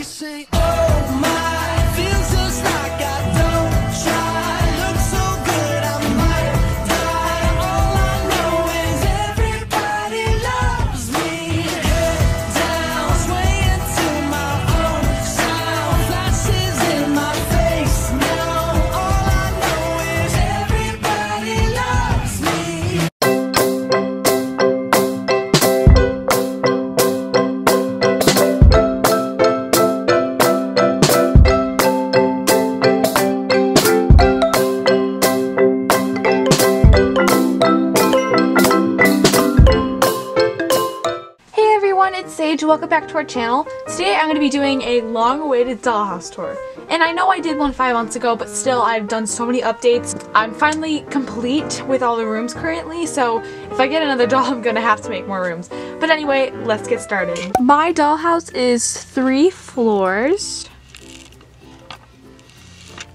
say, oh my, feels just like I don't try. Look so good, I might die. All I know is everybody loves me. Head down, swaying to my own sound. Flashes in my face now. All I know is everybody loves me. It's Saige. Welcome back to our channel. Today I'm going to be doing a long-awaited dollhouse tour. And I know I did one 5 months ago, but still I've done so many updates. I'm finally complete with all the rooms currently, so if I get another doll I'm going to have to make more rooms. But anyway, let's get started. My dollhouse is 3 floors.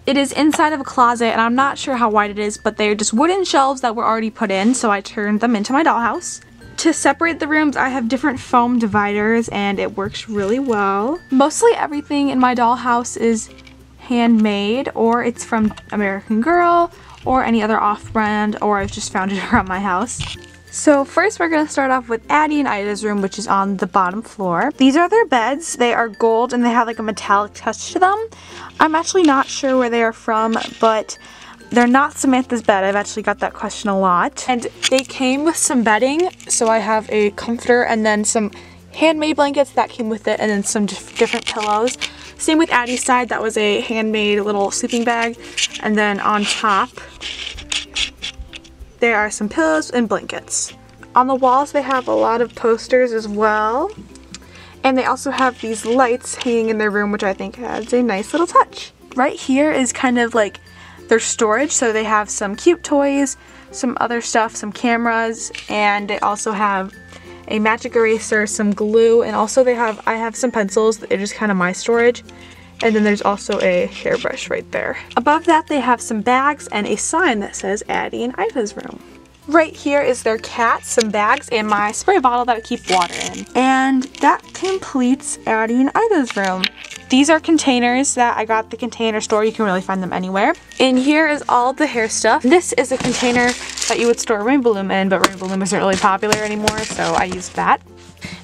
It is inside of a closet, and I'm not sure how wide it is, but they're just wooden shelves that were already put in, so I turned them into my dollhouse. To separate the rooms, I have different foam dividers, and it works really well. Mostly everything in my dollhouse is handmade, or it's from American Girl, or any other off-brand, or I've just found it around my house. So first we're going to start off with Addie and Ida's room, which is on the bottom floor. These are their beds. They are gold, and they have like a metallic touch to them. I'm actually not sure where they are from, but they're not Samantha's bed. I've actually got that question a lot. And they came with some bedding, so I have a comforter and then some handmade blankets that came with it, and then some different pillows. Same with Addie's side, that was a handmade little sleeping bag. And then on top, there are some pillows and blankets. On the walls, they have a lot of posters as well. And they also have these lights hanging in their room, which I think adds a nice little touch. Right here is kind of like their storage, so they have some cute toys, some other stuff, some cameras, and they also have a magic eraser, some glue, and also I have some pencils. It is kind of my storage. And then there's also a hairbrush right there. Above that, they have some bags and a sign that says Addie and Ida's room. Right here is their cat, some bags, and my spray bottle that I keep water in. And that completes Addie and Ida's room. These are containers that I got at the Container Store. You can really find them anywhere. And here is all the hair stuff. This is a container that you would store Rainbow Loom in, but Rainbow Loom isn't really popular anymore, so I used that.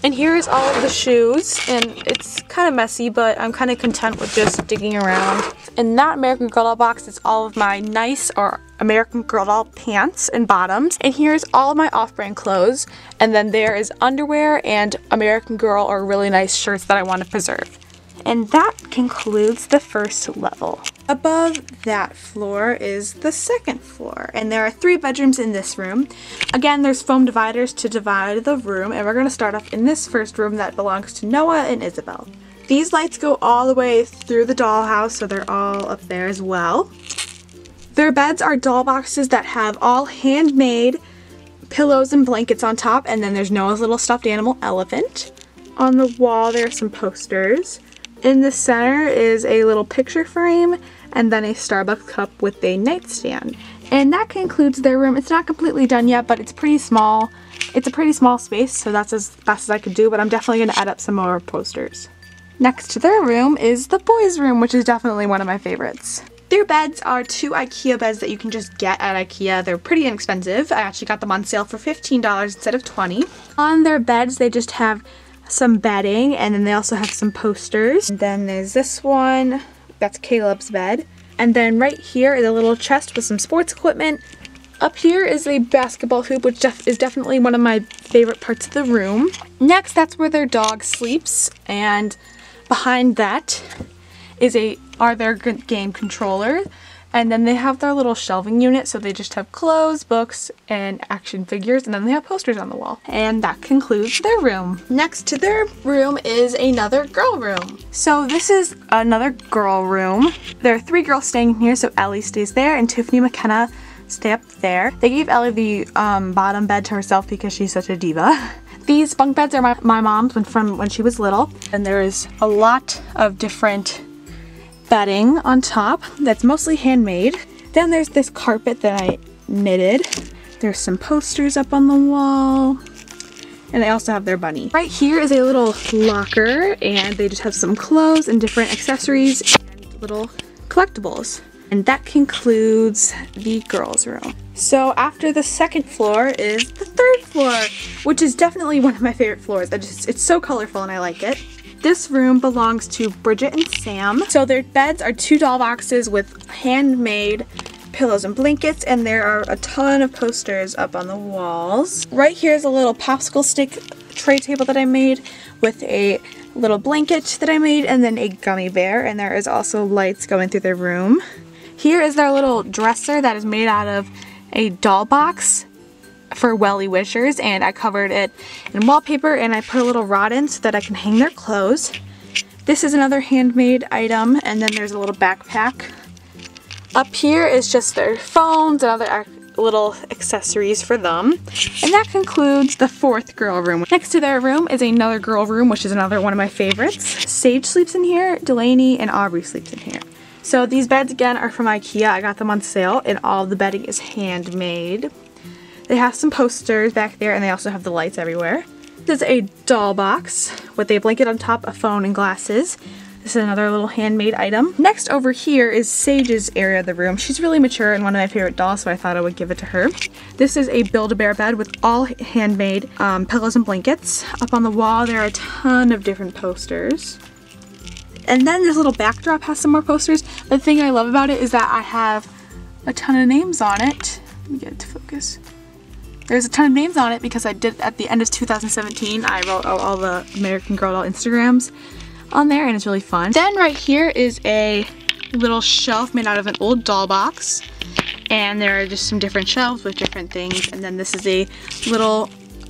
And here is all of the shoes, and it's kind of messy, but I'm kind of content with just digging around. In that American Girl doll box is all of my nice or American Girl doll pants and bottoms. And here's all of my off-brand clothes. And then there is underwear and American Girl or really nice shirts that I want to preserve. And that concludes the first level. Above that floor is the second floor, and there are 3 bedrooms in this room. Again, there's foam dividers to divide the room, and we're going to start off in this first room that belongs to Noah and Isabel. These lights go all the way through the dollhouse, so they're all up there as well. Their beds are doll boxes that have all handmade pillows and blankets on top, and then there's Noah's little stuffed animal elephant. On the wall there are some posters. In the center is a little picture frame and then a Starbucks cup with a nightstand. And that concludes their room. It's not completely done yet, but it's pretty small. It's a pretty small space, so that's as best as I could do, but I'm definitely going to add up some more posters. Next to their room is the boys' room, which is definitely one of my favorites. Their beds are 2 IKEA beds that you can just get at IKEA. They're pretty inexpensive. I actually got them on sale for $15 instead of $20. On their beds, they just have some bedding, and then they also have some posters. And then there's this one, that's Caleb's bed. And then right here is a little chest with some sports equipment. Up here is a basketball hoop, which is definitely one of my favorite parts of the room. Next, that's where their dog sleeps, and behind that are their game controllers. And then they have their little shelving unit, so they just have clothes, books, and action figures, and then they have posters on the wall. And that concludes their room. Next to their room is another girl room. So this is another girl room. There are 3 girls staying in here, so Ellie stays there, and Tiffany McKenna stay up there. They gave Ellie the bottom bed to herself because she's such a diva. These bunk beds are my mom's from when she was little. And there is a lot of different bedding on top that's mostly handmade. Then there's this carpet that I knitted. There's some posters up on the wall. And they also have their bunny. Right here is a little locker, and they just have some clothes and different accessories and little collectibles. And that concludes the girls' room. So after the second floor is the third floor, which is definitely one of my favorite floors. It's so colorful and I like it. This room belongs to Bridget and Sam. So their beds are 2 doll boxes with handmade pillows and blankets, and there are a ton of posters up on the walls. Right here is a little popsicle stick tray table that I made with a little blanket that I made, and then a gummy bear, and there is also lights going through their room. Here is their little dresser that is made out of a doll box for welly wishers, and I covered it in wallpaper and I put a little rod in so that I can hang their clothes. This is another handmade item, and then there's a little backpack. Up here is just their phones and other little accessories for them. And that concludes the fourth girl room. Next to their room is another girl room, which is another one of my favorites. Saige sleeps in here, Delaney and Aubrey sleeps in here. So these beds again are from IKEA. I got them on sale, and all the bedding is handmade. They have some posters back there, and they also have the lights everywhere. This is a doll box with a blanket on top, a phone, and glasses. This is another little handmade item. Next over here is Saige's area of the room. She's really mature and one of my favorite dolls, so I thought I would give it to her. This is a Build-A-Bear bed with all handmade pillows and blankets. Up on the wall there are a ton of different posters. And then this little backdrop has some more posters. The thing I love about it is that I have a ton of names on it. Let me get it to focus. There's a ton of names on it because I did at the end of 2017. I wrote all the American Girl doll Instagrams on there, and it's really fun. Then right here is a little shelf made out of an old doll box, and there are just some different shelves with different things, and then this is a little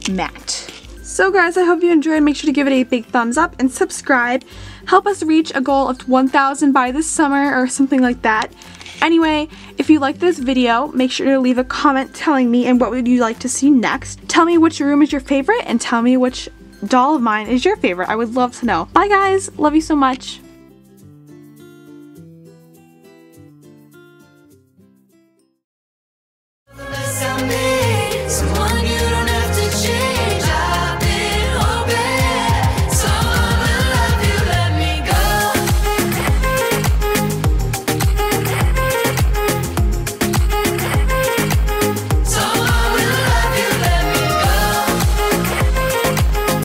mat. So guys, I hope you enjoyed. Make sure to give it a big thumbs up and subscribe. Help us reach a goal of 1,000 by this summer or something like that. Anyway, if you like this video, make sure to leave a comment telling me and what would you like to see next. Tell me which room is your favorite, and tell me which doll of mine is your favorite. I would love to know. Bye guys, love you so much. Someone